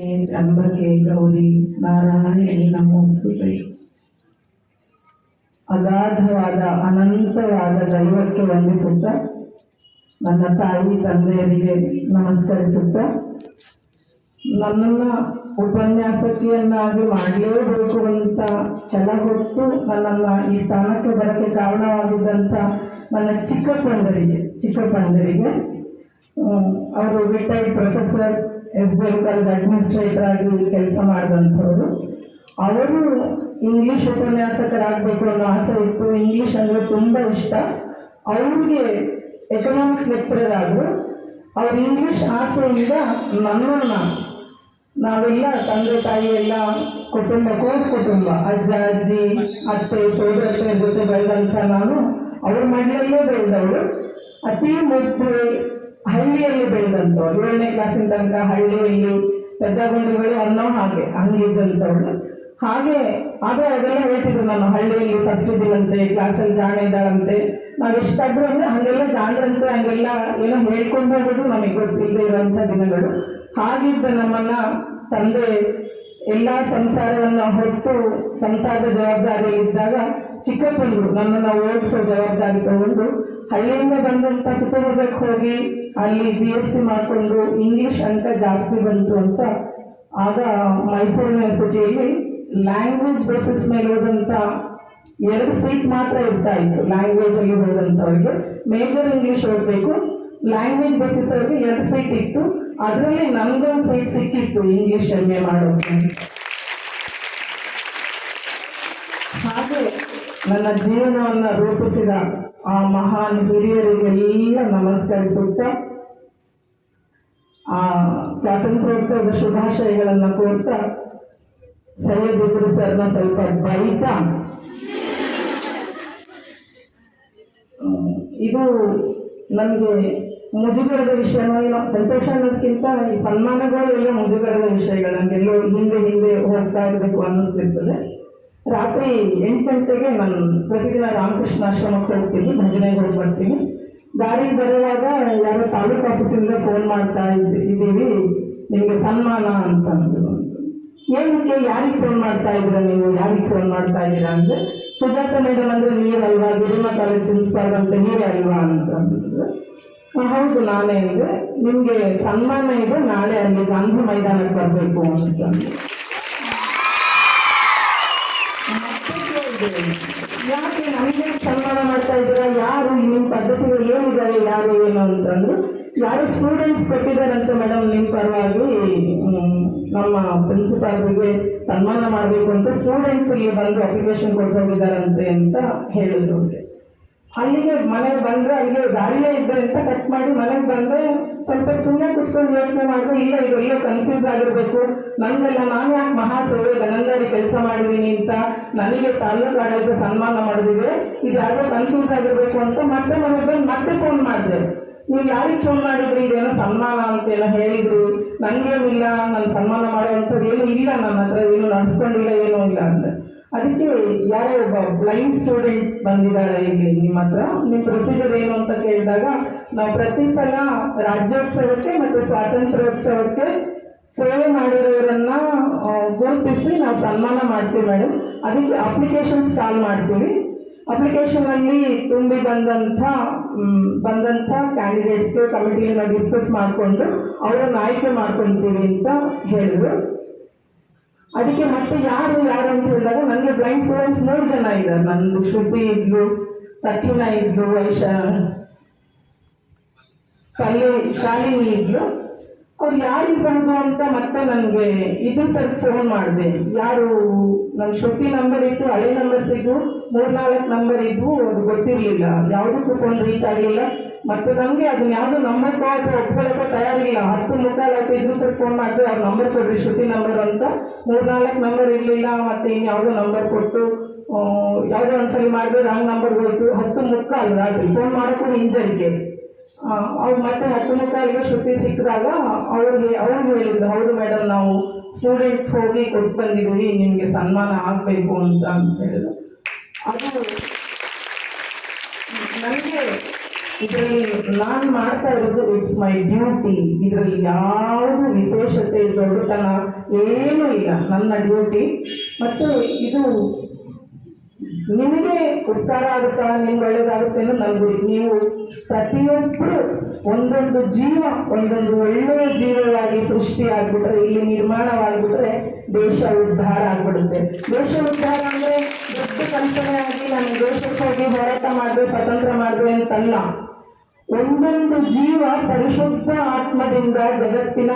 त्र्यंबके गौरी नारायणी नमोस्तुते. ಅಗಾಧವಾದ ಅನಂತವಾದ ದೈವಕ್ಕೆ ವಂದಿಸುತ್ತಾ ನನ್ನ ತಾಯಿ ತಂದೆಯರಿಗೆ ನಮಸ್ಕರಿಸುತ್ತಾ ನನ್ನನ್ನು ಉಪನ್ಯಾಸಕಿಯನ್ನಾಗಿ ಮಾಡಲೇಬೇಕು ಅಂತ ಛಲ ಹೊತ್ತು ನನ್ನನ್ನು ಈ ಸ್ಥಾನಕ್ಕೆ ಬರೋಕ್ಕೆ ಕಾರಣವಾಗಿದ್ದಂಥ ನನ್ನ ಚಿಕ್ಕಪ್ಪಂದರಿಗೆ ಅವರು retired professor SBM college administrator ಆಗಿ ಕೆಲಸ ಮಾಡಿದಂಥವರು. ಅವರು ಇಂಗ್ಲೀಷ್ ಉಪನ್ಯಾಸಕರಾಗಬೇಕು ಅನ್ನೋ ಆಸೆ ಇತ್ತು. ಇಂಗ್ಲೀಷ್ ಅಂದರೆ ತುಂಬ ಇಷ್ಟ. ಅವ್ರಿಗೆ ಎಕನಾಮಿಕ್ಸ್ ಲೆಕ್ಚರರ್ ಆದರು. ಅವ್ರ ಇಂಗ್ಲೀಷ್ ಆಸೆಯಿಂದ ನನ್ನನ್ನು ನಾವೆಲ್ಲ ತಂದೆ ತಾಯಿ ಎಲ್ಲ ಕುಟುಂಬ ಅಜ್ಜ ಅಜ್ಜಿ ಅತ್ತೆ ಸೋದರತೆ ಜೊತೆ ಬೆಳೆದಂಥ ನಾನು ಅವ್ರ ಮನೆಯಲ್ಲೇ ಬೆಳೆದವಳು. ಅತಿ ಮುದ್ದು ಹಳ್ಳಿಯಲ್ಲಿ ಬೆಳೆದಂಥವ್ರು. 7ನೇ ಕ್ಲಾಸಿನ ತನಕ ಹಳ್ಳಿಯಲ್ಲಿ ಪೆದ್ದಗುಂಡಿಗಳು ಅನ್ನೋ ಹಂಗಿದ್ದಂಥವ್ರು. ಹಾಗೆ ಅದೆಲ್ಲ ಹೇಳ್ತಿದ್ರು. ನಾನು ಹಳ್ಳಿಯಲ್ಲಿ ಫಸ್ಟ್ ದಿನಂತೆ ಕ್ಲಾಸಲ್ಲಿ ಜಾಣ ಇದ್ದಾಳಂತೆ, ನಾವು ಎಷ್ಟಾದ್ರು ಅಂದರೆ ಹಾಗೆಲ್ಲ ಜಾಣರಂತೆ ಹಂಗೆಲ್ಲ ಏನೋ ಹೇಳ್ಕೊಂಡು ಹೋಗೋದು ನಮಗೆ ಗೊತ್ತಿಲ್ಲದೆ ಇರುವಂಥ ದಿನಗಳು. ಹಾಗಿದ್ದ ನಮ್ಮನ್ನು ತಂದೆ ಎಲ್ಲ ಸಂಸಾರವನ್ನು ಹೊತ್ತು ಸಂಸಾರದ ಜವಾಬ್ದಾರಿಯಲ್ಲಿದ್ದಾಗ ಚಿಕ್ಕಪ್ಪಂದರು ನನ್ನನ್ನು ಓದಿಸೋ ಜವಾಬ್ದಾರಿ ತಗೊಂಡು ಹಳ್ಳಿಯಿಂದ ಬಂದಂಥ ಚಿತ್ರದುರ್ಗಕ್ಕೆ ಹೋಗಿ ಅಲ್ಲಿ BSc ಮಾಡಿಕೊಂಡು ಇಂಗ್ಲೀಷ್ ಅಂಕ ಜಾಸ್ತಿ ಬಂತು ಅಂತ ಆಗ ಮೈಸೂರು ಯೂನಿವರ್ಸಿಟಿಯಲ್ಲಿ ಲ್ಯಾಂಗ್ವೇಜ್ ಬೇಸಿಸ್ ಮೇಲೆ ಓದಂಥ 2 ಸೀಟ್ ಮಾತ್ರ ಇರ್ತಾ ಇತ್ತು. ಲ್ಯಾಂಗ್ವೇಜಲ್ಲಿ ಓದಂಥವ್ರಿಗೆ ಮೇಜರ್ ಇಂಗ್ಲೀಷ್ ಓದಬೇಕು, ಲ್ಯಾಂಗ್ವೇಜ್ ಬೇಸಿಸ್ ಅವ್ರಿಗೆ 2 ಸೀಟ್ ಇತ್ತು. ಅದರಲ್ಲಿ ನಮಗೊಂದು ಸೀಟ್ ಸಿಕ್ಕಿತ್ತು ಇಂಗ್ಲೀಷ್ MA ಮಾಡೋಕ್ಕೆ. ಹಾಗೆ ನನ್ನ ಜೀವನವನ್ನು ರೂಪಿಸಿದ ಆ ಮಹಾನ್ ಹಿರಿಯರಿಗೆಲ್ಲ ನಮಸ್ಕರಿಸುತ್ತಾ ಆ ಸ್ವಾತಂತ್ರ್ಯೋತ್ಸವದ ಶುಭಾಶಯಗಳನ್ನು ಕೋರ್ತಾ ಸೈಯದ್ ಇಬ್ರು ಸರ್ನ ಸ್ವಲ್ಪ ಬೈತಾ, ಇದು ನನಗೆ ಮುಜುಗರದ ವಿಷಯನೋ ಏನೋ, ಸಂತೋಷ ಅನ್ನೋದಕ್ಕಿಂತ ಈ ಸನ್ಮಾನಗಳು ಎಲ್ಲ ಮುಜುಗರದ ವಿಷಯಗಳು. ನನಗೆಲ್ಲೋ ಹಿಂದೆ ಹೋಗ್ತಾ ಇರಬೇಕು ಅನ್ನಿಸ್ತಿರ್ತದೆ. ರಾತ್ರಿ 8 ಗಂಟೆಗೆ ನಾನು ಪ್ರತಿದಿನ ರಾಮಕೃಷ್ಣ ಆಶ್ರಮಕ್ಕೆ ಹೋಗ್ತೀನಿ, ಭಜನೆಗೆ ಹೋಗಿ ಬರ್ತೀನಿ. ದಾರಿಗೆ ಬರುವಾಗ ಯಾರೋ ತಾಲೂಕು ಆಫೀಸಿಂದ ಫೋನ್ ಮಾಡ್ತಾ ಇದ್ದೀವಿ, ನಿಮಗೆ ಸನ್ಮಾನ ಅಂತಂದ್ರು. ಏನಕ್ಕೆ, ಯಾರಿಗೆ ಫೋನ್ ಮಾಡ್ತಾ ಇದ್ದೀರಾ ನೀವು, ಯಾರಿಗೆ ಫೋನ್ ಮಾಡ್ತಾ ಇದ್ದೀರಾ ಅಂದರೆ, ಸುಜಾತ ಮೇಡಮ್ ಅಂದರೆ ನೀವಲ್ವಾ, ಗಿರಿಮಾ ಕಾಲೇಜ್ ಪ್ರಿನ್ಸಿಪಾಲ್ ಅಂತ ನೀವೇ ಅಲ್ವಾ ಅಂತಂದ್ರು. ಹೌದು ನಾನೇ ಅಂದರೆ, ನಿಮಗೆ ಸನ್ಮಾನ ಇದೆ, ನಾಳೆ ಅಲ್ಲಿ ಗಾಂಧಿ ಮೈದಾನಕ್ಕೆ ಬರಬೇಕು ಅಂತಂದು. ಯಾಕೆ ನಮಗೆ ಸನ್ಮಾನ ಮಾಡ್ತಾ ಇದ್ದೀರಾ, ಯಾರು ನಿಮ್ಮ ಪದ್ಧತಿಗಳು ಏನಿದ್ದಾರೆ, ಯಾರು ಏನು ಅಂತಂದ್ರು. ಯಾರು ಸ್ಟೂಡೆಂಟ್ಸ್ ಕೊಟ್ಟಿದ್ದಾರಂತೆ ಮೇಡಮ್ ನಿಮ್ಮ ಪರವಾಗಿ ನಮ್ಮ ಪ್ರಿನ್ಸಿಪಾಲ್ರಿಗೆ ಸನ್ಮಾನ ಮಾಡಬೇಕು ಅಂತ ಸ್ಟೂಡೆಂಟ್ಸ್ ಇಲ್ಲಿ ಬಂದು ಅಪ್ಲಿಕೇಶನ್ ಕೊಟ್ಟು ಹೋಗಿದ್ದಾರಂತೆ ಅಂತ ಹೇಳಿದ್ರು. ಅಲ್ಲಿಗೆ ಮನೆಗೆ ಬಂದರೆ ಅಲ್ಲಿಗೆ ದಾರಿಯೇ ಇದ್ದಾರೆ ಅಂತ ಕಟ್ ಮಾಡಿ ಮನೆಗೆ ಬಂದರೆ ಸ್ವಲ್ಪ ಸುಮ್ಮನೆ ಕುತ್ಕೊಂಡು ಯೋಚನೆ ಮಾಡಿದ್ರೆ, ಇಲ್ಲ ಇದೆಲ್ಲೋ ಕನ್ಫ್ಯೂಸ್ ಆಗಿರಬೇಕು, ನನಗೆಲ್ಲ ನಾನು ಯಾಕೆ ಮಹಾಸೇವೆ ಗನಂದಾರಿ ಕೆಲಸ ಮಾಡಿದ್ದೀನಿ ಅಂತ ನನಗೆ ತಾಲೂಕು ಆಡಳಿತ ಸನ್ಮಾನ ಮಾಡಿದ್ರೆ ಇದು ಯಾರೋ ಕನ್ಫ್ಯೂಸ್ ಆಗಿರಬೇಕು ಅಂತ ಮತ್ತೆ ಮನೆಗೆ ಬಂದು ಮತ್ತೆ ಫೋನ್ ಮಾಡಿದೆ. ನೀವು ಯಾರಿಗೆ ಫೋನ್ ಮಾಡಿದ್ರಿ, ಇದೇನೋ ಸನ್ಮಾನ ಅಂತೆಲ್ಲ ಹೇಳಿದ್ರು, ನನಗೇನಿಲ್ಲ, ನಾನು ಸನ್ಮಾನ ಮಾಡುವಂಥದ್ದು ಏನೂ ಇಲ್ಲ, ನನ್ನ ಹತ್ರ ಏನು ನಡೆಸ್ಕೊಂಡಿಲ್ಲ, ಏನೂ ಇಲ್ಲ ಅಂತ. ಅದಕ್ಕೆ ಯಾರೋ ಒಬ್ಬ ಬ್ಲೈಂಡ್ ಸ್ಟೂಡೆಂಟ್ ಬಂದಿದ್ದಾಳೆ ಇಲ್ಲಿ ನಿಮ್ಮ ಹತ್ರ, ನಿಮ್ಮ ಪ್ರೊಸೀಜರ್ ಏನು ಅಂತ ಕೇಳಿದಾಗ, ನಾವು ಪ್ರತಿ ಸಲ ರಾಜ್ಯೋತ್ಸವಕ್ಕೆ ಮತ್ತು ಸ್ವಾತಂತ್ರ್ಯೋತ್ಸವಕ್ಕೆ ಸೇವೆ ಮಾಡಿರೋರನ್ನ ಗುರುತಿಸಿ ನಾವು ಸನ್ಮಾನ ಮಾಡ್ತೀವಿ ಮೇಡಮ್. ಅದಕ್ಕೆ ಅಪ್ಲಿಕೇಶನ್ಸ್ ಕಾಲ್ ಮಾಡ್ತೀವಿ. ಅಪ್ಲಿಕೇಶನಲ್ಲಿ ತುಂಬಿ ಬಂದಂಥ ಕ್ಯಾಂಡಿಡೇಟ್ಸ್ಗೆ ಕಮಿಟಿಯಲ್ಲಿ ನಾವು ಡಿಸ್ಕಸ್ ಮಾಡಿಕೊಂಡು ಅವರನ್ನು ಆಯ್ಕೆ ಮಾಡ್ಕೊತೀವಿ ಅಂತ ಹೇಳಿದ್ರು. ಅದಕ್ಕೆ ಮತ್ತೆ ಯಾರು ಅಂತ ಹೇಳಿದಾಗ ನನಗೆ ಬ್ಲೈಂಡ್ ಸ್ಟೂಡೆಂಟ್ಸ್ 3 ಜನ ಇದ್ದಾರೆ. ನಂದು ಶ್ರುತಿ ಇದ್ಲು, ಸಖಿನಾ ಇದ್ಲು, ಶಾಲಿನಿ ಇದ್ಲು. ಅವ್ರು ಯಾರಿರ್ಬೋದು ಅಂತ ಮತ್ತೆ ನನಗೆ ಇದು ಸರ್ ಫೋನ್ ಮಾಡಿದೆ. ಯಾರು ನನ್ನ ಶ್ರುತಿ ನಂಬರ್ ಇತ್ತು, ಹಳೆ ನಂಬರ್ಸ್ ಇದ್ವು, 3-4 ನಂಬರ್ ಇದ್ವು, ಅದು ಗೊತ್ತಿರಲಿಲ್ಲ, ಯಾವುದಕ್ಕೂ ಫೋನ್ ರೀಚ್ ಆಗಲಿಲ್ಲ. ಮತ್ತು ನನಗೆ ಅದನ್ನ ಯಾವುದೋ ನಂಬರ್ ಒಪ್ಕೊಳ್ಳೋಕೆ ತಯಾರಿಲ್ಲ. 10:45 ಇದು ಸರ್ ಫೋನ್ ಮಾಡಿದೆ, ಅವ್ರ ನಂಬರ್ ಕೊಡ್ರಿ ಶ್ರುತಿ ನಂಬರ್ ಅಂತ. 3-4 ನಂಬರ್ ಇರಲಿಲ್ಲ. ಮತ್ತು ಇನ್ಯಾವುದೋ ನಂಬರ್ ಕೊಟ್ಟು ಯಾವುದೋ ಒಂದ್ಸಲಿ ಮಾಡಿದ್ರೆ ರಾಂಗ್ ನಂಬರ್ ಹೋಯ್ತು. 10:45 ರಾತ್ರಿ ಫೋನ್ ಮಾಡೋಕ್ಕೂ ಹಿಂಜರಿಕೆ. ಅವ್ರು ಮತ್ತೆ 10:45 ಶ್ರುತಿ ಸಿಕ್ಕಿದಾಗ ಅವ್ರಿಗೆ ಹೇಳಿದ್ರು, ಹೌದು ಮೇಡಮ್ ನಾವು ಸ್ಟೂಡೆಂಟ್ಸ್ ಹೋಗಿ ಕೊಟ್ಟು ಬಂದಿದ್ದೀವಿ, ನಿಮಗೆ ಸನ್ಮಾನ ಆಗಬೇಕು ಅಂತ ಹೇಳಿದ್ರು. ಅದು ನನಗೆ ಇದರಲ್ಲಿ ನಾನು ಮಾಡ್ತಾ ಇರೋದು ಇಟ್ಸ್ ಮೈ ಡ್ಯೂಟಿ. ಇದರಲ್ಲಿ ಯಾವುದು ವಿಶೇಷತೆ ದೊಡ್ಡತನ ಏನೂ ಇಲ್ಲ, ನನ್ನ ಡ್ಯೂಟಿ. ಮತ್ತು ಇದು ನಿಮಗೆ ಉಪಕಾರ ಆಗುತ್ತಾ, ನಿಮ್ಗೆ ಒಳ್ಳೇದಾಗುತ್ತೆ ಅನ್ನೋ ನನಗೆ. ನೀವು ಪ್ರತಿಯೊಬ್ಬರು ಒಂದೊಂದು ಜೀವ ಒಂದೊಂದು ಒಳ್ಳೆಯ ಜೀವವಾಗಿ ಸೃಷ್ಟಿ ಆಗ್ಬಿಟ್ರೆ, ಇಲ್ಲಿ ನಿರ್ಮಾಣವಾಗಿಬಿಟ್ರೆ ದೇಶ ಉದ್ಧಾರ ಆಗ್ಬಿಡುತ್ತೆ. ದೇಶ ಉದ್ಧಾರ ಅಂದರೆ ದೊಡ್ಡ ಕಲ್ಪನೆ ಆಗಿ ನಾನು ದೇಶಕ್ಕೆ ಹೋಗಿ ಹೋರಾಟ ಮಾಡಿದೆ, ಸ್ವತಂತ್ರ ಮಾಡಿದೆ ಅಂತಲ್ಲ. ಒಂದೊಂದು ಜೀವ ಪರಿಶುದ್ಧ ಆತ್ಮದಿಂದ ಜಗತ್ತಿನ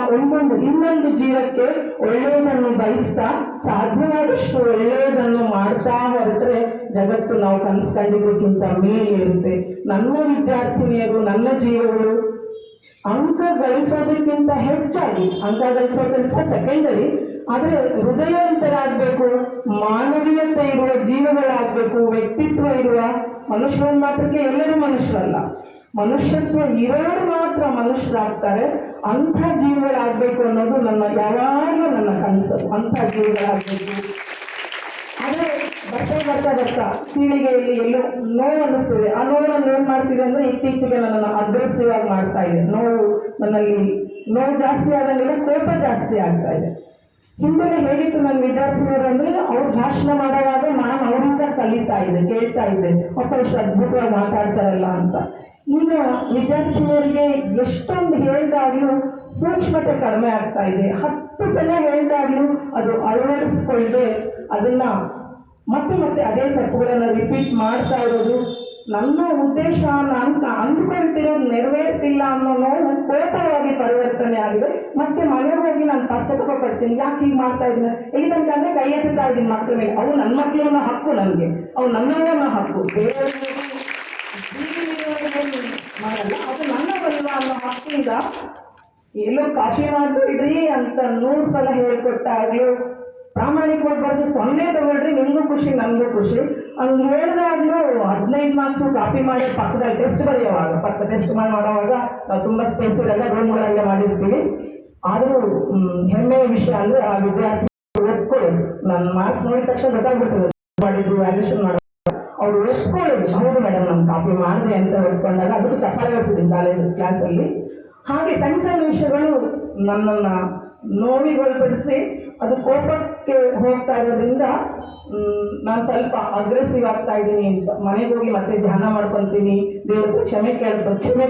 ಇನ್ನೊಂದು ಜೀವಕ್ಕೆ ಒಳ್ಳೆಯದನ್ನು ಬಯಸ್ತಾ ಸಾಧ್ಯವಾದಷ್ಟು ಒಳ್ಳೆಯದನ್ನು ಮಾಡ್ತಾ ಹೊರಟ್ರೆ ಜಗತ್ತು ನಾವು ಕನಸ್ಕೊಂಡಿದ್ದಕ್ಕಿಂತ ಮೇಲೆ ಇರುತ್ತೆ. ನನ್ನ ವಿದ್ಯಾರ್ಥಿನಿಯರು, ನನ್ನ ಜೀವಗಳು ಅಂಕ ಗಳಿಸೋದಕ್ಕಿಂತ ಹೆಚ್ಚಾಗಿ, ಅಂಕ ಗಳಿಸೋ ಕೆಲಸ ಸೆಕೆಂಡರಿ, ಆದರೆ ಹೃದಯವಂತರಾಗಬೇಕು, ಮಾನವೀಯತೆ ಇರುವ ಜೀವಗಳಾಗಬೇಕು, ವ್ಯಕ್ತಿತ್ವ ಇರುವ ಮನುಷ್ಯರ ಮಾತ್ರಕ್ಕೆ ಎಲ್ಲರೂ ಮನುಷ್ಯರಲ್ಲ, ಮನುಷ್ಯತ್ವ ಇರೋರು ಮಾತ್ರ ಮನುಷ್ಯರಾಗ್ತಾರೆ. ಅಂಥ ಜೀವಗಳಾಗಬೇಕು ಅನ್ನೋದು ಯಾವಾಗಲೂ ನನ್ನ ಕನಸು. ಅಂಥ ಜೀವಗಳಾಗಬೇಕು. ಆದರೆ ಬರ್ತಾ ಪೀಳಿಗೆಯಲ್ಲಿ ಎಲ್ಲೋ ನೋವು ಅನ್ನಿಸ್ತದೆ. ಆ ನೋವನ್ನು ಏನು ಮಾಡ್ತಿದೆ ಅಂದರೆ ಇತ್ತೀಚೆಗೆ ನನ್ನನ್ನು ಅಗ್ರೆಸಿವ್ ಆಗಿ ಮಾಡ್ತಾ ಇದೆ. ನನ್ನಲ್ಲಿ ನೋವು ಜಾಸ್ತಿ ಆದಂಗೆಲ್ಲ ಕೋಪ ಜಾಸ್ತಿ ಆಗ್ತಾ ಇದೆ. ಹಿಂದೆಲ್ಲ ಹೇಳಿತ್ತು ನನ್ನ ವಿದ್ಯಾರ್ಥಿನಿಯರು ಅಂದರೆ ಅವ್ರು ಭಾಷಣ ಮಾಡುವಾಗ ನಾನು ಅವರಿಂದ ಕಲಿತಾ ಇದ್ದೆ, ಕೇಳ್ತಾ ಇದ್ದೆ, ಮಕ್ಕಳು ಅದ್ಭುತವಾಗಿ ಮಾತಾಡ್ತಾರಲ್ಲ ಅಂತ. ಈಗ ವಿದ್ಯಾರ್ಥಿನಿಯರಿಗೆ ಎಷ್ಟೊಂದು ಹೇಳಿದಾಗಲೂ ಸೂಕ್ಷ್ಮತೆ ಕಡಿಮೆ ಆಗ್ತಾ ಇದೆ. 10 ಸಲ ಹೇಳಿದಾಗಲೂ ಅದು ಅಳವಡಿಸ್ಕೊಳ್ಳದೆ ಅದನ್ನು ಮತ್ತೆ ಅದೇ ತಪ್ಪುಗಳನ್ನು ರಿಪೀಟ್ ಮಾಡ್ತಾ ಇರೋದು. ನನ್ನ ಉದ್ದೇಶ ನಾನು ಅಂದ್ಕೊಳ್ತಿರೋದು ನೆರವೇರ್ತಿಲ್ಲ ಅನ್ನೋ ನೋವು ಕೋಪವಾಗಿ ಪರಿವರ್ತನೆ ಆಗಿದೆ. ಮತ್ತೆ ಮನೆಗೆ ಹೋಗಿ ನಾನು ಪಶ್ಚಾತ್ತಾಪ ಪಡ್ತೀನಿ, ಯಾಕೆ ಹೀಗೆ ಮಾಡ್ತಾ ಇದ್ದೀನಿ. ಇಲ್ಲಿ ತನಕ ಅಂದರೆ ಕೈ ಎತ್ತುತ್ತಾ ಇದ್ದೀನಿ ಮಕ್ಕಳ ಮೇಲೆ. ಅವು ನನ್ನ ಮಕ್ಕಳನ್ನ ಹಕ್ಕು, ನನಗೆ ಅವು ನನ್ನವನ್ನ ಹಕ್ಕು, ಬೇರೆಯವರಿಗೆ ಮಾಡಲ್ಲ, ಅದು ನನ್ನವಲ್ಲ ಅನ್ನೋ ಹಕ್ಕಿಂದ ಎಲ್ಲೋ ಕಾಫಿ ಮಾಡಿಬಿಡ್ರಿ ಅಂತ 100 ಸಲ ಹೇಳಿಕೊಟ್ಟಾಗಲೂ ಪ್ರಾಮಾಣಿಕವಾಗಬಾರ್ದು. 0 ತಗೊಳ್ರಿ, ನಿಮಗೂ ಖುಷಿ ನನಗೂ ಖುಷಿ. ಹಂಗೆ ಹೇಳಿದಾಗಲೂ 15 ಮಾರ್ಕ್ಸು ಕಾಪಿ ಮಾಡಿ ಪಕ್ಕದಲ್ಲಿ ಟೆಸ್ಟ್ ಬರೆಯುವಾಗ, ಟೆಸ್ಟ್ ಮಾಡೋವಾಗ ನಾವು ತುಂಬ ಸ್ಪೇಸ್ ಇರಲ್ಲ, ರೂಮ್ಗಳಲ್ಲೇ ಮಾಡಿರ್ತೀವಿ. ಆದರೂ ಹೆಮ್ಮೆಯ ವಿಷಯ ಅಂದರೆ ಆ ವಿದ್ಯಾರ್ಥಿ ಒಪ್ಕೊಳ್ಳೋದು. ನನ್ನ ಮಾರ್ಕ್ಸ್ ನೋಡಿದ ತಕ್ಷಣ ಗೊತ್ತಾಗ್ಬಿಡ್ತದೆ ಮಾಡಿದ್ರು, ವ್ಯಾಲ್ಯೂಷನ್ ಮಾಡೋದು. ಅವ್ರು ಒಪ್ಕೊಳ್ಳೋದು, ಹೌದು ಮೇಡಮ್ ನಾನು ಕಾಪಿ ಮಾಡಿದೆ ಅಂತ ಒಪ್ಕೊಂಡಾಗ ಅದಕ್ಕೆ ಚಪ್ಪಾಳೆ ಬರ್ತಿದ್ದೀನಿ ಕ್ಲಾಸಲ್ಲಿ. ಹಾಗೆ ಸಣ್ಣ ವಿಷಯಗಳು ನನ್ನನ್ನು ನೋವಿಗೊಳಪಡಿಸಿ ಅದು ಕೋಪಕ್ಕೆ ಹೋಗ್ತಾ ಇರೋದ್ರಿಂದ ನಾನು ಸ್ವಲ್ಪ ಅಗ್ರೆಸಿವ್ ಆಗ್ತಾ ಇದ್ದೀನಿ ಅಂತ ಮನೆಗೆ ಹೋಗಿ ಮತ್ತೆ ಧ್ಯಾನ ಮಾಡ್ಕೊತೀನಿ, ದೇವ್ರ ಕ್ಷಮೆ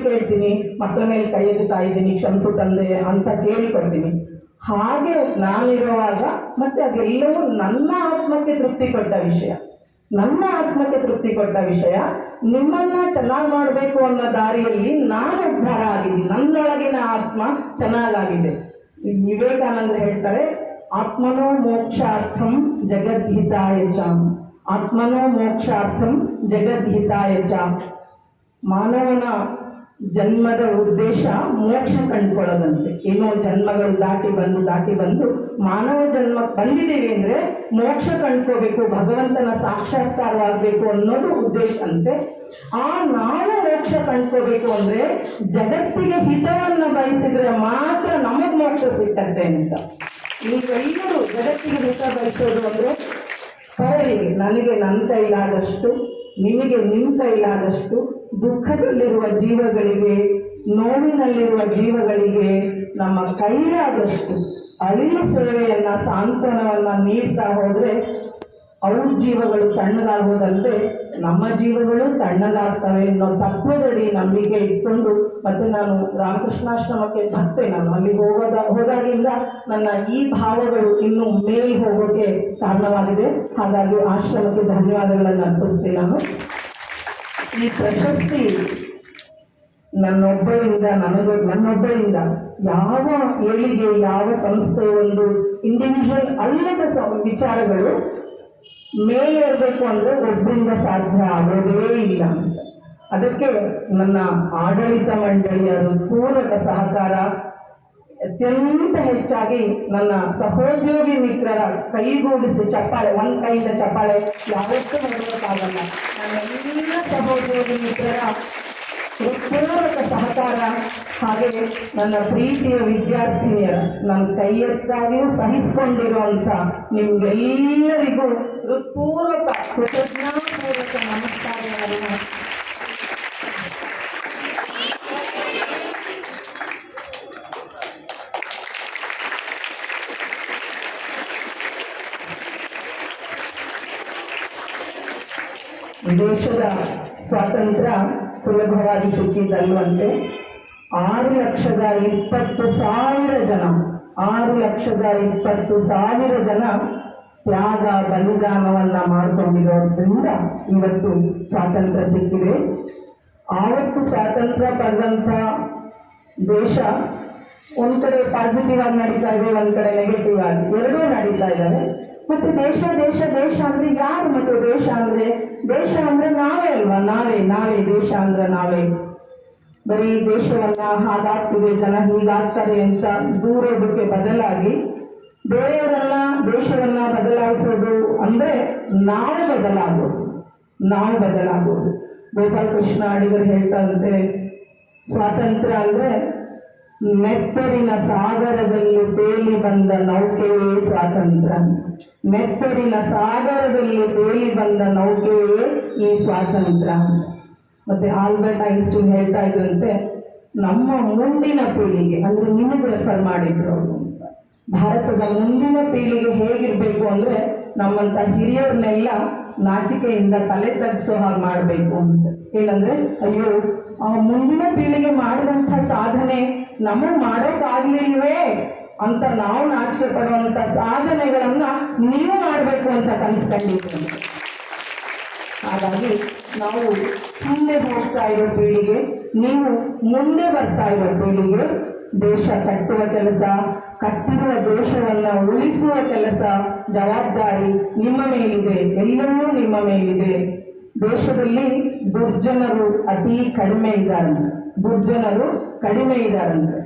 ಕೇಳ್ತೀನಿ, ಮಕ್ಕಳ ಮೇಲೆ ಕೈ ಎತ್ತುತ್ತಾ ಇದ್ದೀನಿ, ಕ್ಷಮಿಸು ತಂದೆ ಅಂತ ಕೇಳಿಕೊಡ್ತೀನಿ. ಹಾಗೆ ನಾನಿರುವಾಗ ಮತ್ತೆ ಅದೆಲ್ಲವೂ ನನ್ನ ಆತ್ಮಕ್ಕೆ ತೃಪ್ತಿ ಕೊಟ್ಟ ವಿಷಯ. ನಿಮ್ಮನ್ನ ಚೆನ್ನಾಗಿ ಮಾಡಬೇಕು ಅನ್ನೋ ದಾರಿಯಲ್ಲಿ ನಾನು ಉದ್ಧಾರ ಆಗಿದ್ದೀನಿ, ನನ್ನೊಳಗಿನ ಆತ್ಮ ಚೆನ್ನಾಗಾಗಿದೆ. ವಿವೇಕಾನಂದ ಹೇಳ್ತಾರೆ, ಆತ್ಮನೋ ಮೋಕ್ಷಾರ್ಥಂ ಜಗದ್ಹಿತಾಯ ಚ, ಆತ್ಮನೋ ಮೋಕ್ಷಾರ್ಥಂ ಜಗದ್ಹಿತಾಯ ಚ. ಮಾನವನ ಜನ್ಮದ ಉದ್ದೇಶ ಮೋಕ್ಷ ಕಂಡುಕೊಳ್ಳೋದಂತೆ. ಏನೋ ಜನ್ಮಗಳು ದಾಟಿ ಬಂದು ಮಾನವ ಜನ್ಮ ಬಂದಿದ್ದೀವಿ ಅಂದರೆ ಮೋಕ್ಷ ಕಂಡ್ಕೋಬೇಕು, ಭಗವಂತನ ಸಾಕ್ಷಾತ್ಕಾರವಾಗಬೇಕು ಅನ್ನೋದು ಉದ್ದೇಶ ಅಂತೆ. ನಾವು ಮೋಕ್ಷ ಕಂಡ್ಕೋಬೇಕು ಅಂದರೆ ಜಗತ್ತಿಗೆ ಹಿತವನ್ನು ಬಯಸಿದ್ರೆ ಮಾತ್ರ ನಮಗೆ ಮೋಕ್ಷ ಸಿಕ್ಕತ್ತೆ ಅಂತ. ನೀವೆಲ್ಲರೂ ಜಗತ್ತಿಗೆ ಹಿತ ಬಯಸೋದು ಅಂದರೆ ಪರರಿಗೆ, ನನಗೆ ನನ್ನ ಕೈಲಾದಷ್ಟು, ನಿಮಗೆ ನಿಮ್ಮ ಕೈಲಾದಷ್ಟು, ದುಃಖದಲ್ಲಿರುವ ಜೀವಗಳಿಗೆ, ನೋವಿನಲ್ಲಿರುವ ಜೀವಗಳಿಗೆ ನಮ್ಮ ಕೈಲಾದಷ್ಟು ಅಳಿಲು ಸೇವೆಯನ್ನು, ಸಾಂತ್ವನವನ್ನು ನೀಡ್ತಾ ಹೋದರೆ ಅವ್ರ ಜೀವಗಳು ತಣ್ಣಗಾಗೋದಂತೆ ನಮ್ಮ ಜೀವಗಳು ತಣ್ಣಗಾಗ್ತವೆ ಅನ್ನೋ ತತ್ವದಡಿ ನಂಬಿಕೆ ಇಟ್ಕೊಂಡು ಮತ್ತೆ ನಾನು ರಾಮಕೃಷ್ಣಾಶ್ರಮಕ್ಕೆ ಭಕ್ತೆ. ನಾನು ಅಲ್ಲಿ ಹೋದಾಗಿಂದ ನನ್ನ ಈ ಭಾವಗಳು ಇನ್ನೂ ಮೇಲ್ ಹೋಗೋಕ್ಕೆ ಕಾರಣವಾಗಿದೆ. ಹಾಗಾಗಿ ಆಶ್ರಮಕ್ಕೆ ಧನ್ಯವಾದಗಳನ್ನು ಅರ್ಪಿಸ್ತೀನಿ. ನಾನು ಈ ಪ್ರಶಸ್ತಿ ನನ್ನೊಬ್ಬಳಿಂದ ಯಾವ ಏಳಿಗೆ, ಯಾವ ಸಂಸ್ಥೆ, ಒಂದು ಇಂಡಿವಿಜುವಲ್ ಅಲ್ಲದ ವಿಚಾರಗಳು ಮೇಲೆ ಇರಬೇಕು ಅಂದರೆ ಒಬ್ಬರಿಂದ ಸಾಧ್ಯ ಆಗೋದೇ ಇಲ್ಲ ಅಂತ. ಅದಕ್ಕೆ ನನ್ನ ಆಡಳಿತ ಮಂಡಳಿಯರು ಪೂರಕ ಸಹಕಾರ, ಅತ್ಯಂತ ಹೆಚ್ಚಾಗಿ ನನ್ನ ಸಹೋದ್ಯೋಗಿ ಮಿತ್ರರ ಕೈಗೂಡಿಸಿ ಚಪ್ಪಾಳೆ, ಒಂದು ಕೈಯಿಂದ ಚಪ್ಪಾಳೆ ಯಾವತ್ತೂ ನೋಡೋಕ್ಕಾಗಲ್ಲ. ನನ್ನೆಲ್ಲ ಸಹೋದ್ಯೋಗಿ ಮಿತ್ರರ ಪೂರಕ ಸಹಕಾರ, ಹಾಗೆ ನನ್ನ ಪ್ರೀತಿಯ ವಿದ್ಯಾರ್ಥಿನಿಯರ ನನ್ನ ಕೈ ಎತ್ತಾಗಿಯೂ ಸಹಿಸಿಕೊಂಡಿರುವಂಥ ನಿಮಗೆಲ್ಲರಿಗೂ ಹೃತ್ಪೂರ್ವಕ ಕೃತಜ್ಞಾಪೂರ್ವಕ ನಮಸ್ಕಾರಗಳನ್ನು. ದೇಶದ ಸ್ವಾತಂತ್ರ್ಯ ಸುಲಭವಾಗಿ ಸಿಕ್ಕಿದ್ದಲ್ವಂತೆ. 6,20,000 ಜನ 6,20,000 ಜನ ತ್ಯಾಗ ಬಲಿದಾನವನ್ನ ಮಾಡಿಕೊಂಡಿರೋದ್ರಿಂದ ಇವತ್ತು ಸ್ವಾತಂತ್ರ್ಯ ಸಿಕ್ಕಿದೆ. ಆವತ್ತು ಸ್ವಾತಂತ್ರ್ಯ ಪಡೆದಂಥ ದೇಶ ಒಂದ್ ಕಡೆ ಪಾಸಿಟಿವ್ ಆಗಿ ನಡೀತಾ ಇದೆ, ಒಂದ್ ಕಡೆ ನೆಗೆಟಿವ್ ಆಗಿ ಎರಡೂ ನಡೀತಾ ಇದ್ದಾವೆ. ಮತ್ತೆ ದೇಶ ದೇಶ ದೇಶ ಅಂದ್ರೆ ಯಾರು? ಮತ್ತೆ ದೇಶ ಅಂದ್ರೆ ನಾವೇ ಅಲ್ವಾ? ನಾವೇ ದೇಶ ಅಂದ್ರೆ ನಾವೇ. ಬರೀ ದೇಶವನ್ನ ಹಾಗಾಗ್ತಿದೆ, ಜನ ಹೀಗಾಗ್ತಾರೆ ಅಂತ ದೂರೋದಕ್ಕೆ ಬದಲಾಗಿ ಬೇರೆಯವರನ್ನ ದೇಶವನ್ನ ಬದಲಾಯಿಸೋದು ಅಂದ್ರೆ ನಾವು ಬದಲಾಗೋದು. ಗೋಪಾಲ್ ಕೃಷ್ಣ ಅಡಿಗರು ಹೇಳ್ತಾರಂತೆ, ಸ್ವಾತಂತ್ರ್ಯ ಅಂದ್ರೆ ನೆತ್ತರಿನ ಸಾಗರದಲ್ಲಿ ತೇಲಿ ಬಂದ ನೌಕೆಯೇ ಸ್ವಾತಂತ್ರ್ಯ. ನೆತ್ತರಿನ ಸಾಗರದಲ್ಲಿ ತೇಲಿ ಬಂದ ನೌಕೆಯೇ ಈ ಸ್ವಾತಂತ್ರ್ಯ. ಮತ್ತೆ ಆಲ್ಬರ್ಟ್ ಐನ್ಸ್ಟೀನ್ ಹೇಳ್ತಾ ಇದ್ರಂತೆ, ನಮ್ಮ ಮುಂದಿನ ಪೀಳಿಗೆ ಅಂದ್ರೆ ನಿಮಗೆ ರೆಫರ್ ಮಾಡಿದ್ರು ಅವರು, ಭಾರತದ ಮುಂದಿನ ಪೀಳಿಗೆ ಹೇಗಿರ್ಬೇಕು ಅಂದ್ರೆ ನಮ್ಮಂತ ಹಿರಿಯರನ್ನೆಲ್ಲ ನಾಚಿಕೆಯಿಂದ ತಲೆ ತಗ್ಸೋ ಹಾಗೆ ಮಾಡಬೇಕು ಅಂತ. ಏನಂದ್ರೆ ಅಯ್ಯೋ ಮುಂದಿನ ಪೀಳಿಗೆ ಮಾಡಿದಂಥ ಸಾಧನೆ ನಮಗ್ ಮಾಡೋಕ್ಕಾಗ್ಲಿಲ್ವೇ ಅಂತ ನಾವು ನಾಚಿಕೆ ಪಡುವಂತ ಸಾಧನೆಗಳನ್ನ ನೀವು ಮಾಡಬೇಕು ಅಂತ ಕನಸ್ಕೊಂಡಿದ್ದೀವಿ. ಹಾಗಾಗಿ ನಾವು ಹಿಂದೆ ಹೋಗ್ತಾ ಇರೋ ಪೀಳಿಗೆ, ನೀವು ಮುಂದೆ ಬರ್ತಾ ಇರೋ ಪೀಳಿಗೆ ದೇಶ ಕಟ್ಟುವ ಕೆಲಸ, ಕಟ್ಟಿರುವ ದೇಶವನ್ನ ಉಳಿಸುವ ಕೆಲಸ, ಜವಾಬ್ದಾರಿ ನಿಮ್ಮ ಮೇಲಿದೆ, ಎಲ್ಲವೂ ನಿಮ್ಮ ಮೇಲಿದೆ. ದೇಶದಲ್ಲಿ ದುರ್ಜನರು ಅತಿ ಕಡಿಮೆ ಇದ್ದಾರಂತೆ.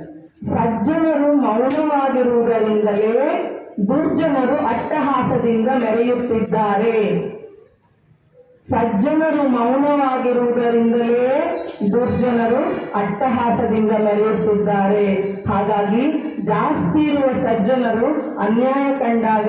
ಸಜ್ಜನರು ಮೌನವಾಗಿರುವುದರಿಂದಲೇ ದುರ್ಜನರು ಅಟ್ಟಹಾಸದಿಂದ ಮೆರೆಯುತ್ತಿದ್ದಾರೆ. ಸಜ್ಜನರು ಮೌನವಾಗಿರುವುದರಿಂದಲೇ ದುರ್ಜನರು ಅಟ್ಟಹಾಸದಿಂದ ಮೆರೆಯುತ್ತಿದ್ದಾರೆ. ಹಾಗಾಗಿ ಜಾಸ್ತಿ ಇರುವ ಸಜ್ಜನರು ಅನ್ಯಾಯ ಕಂಡಾಗ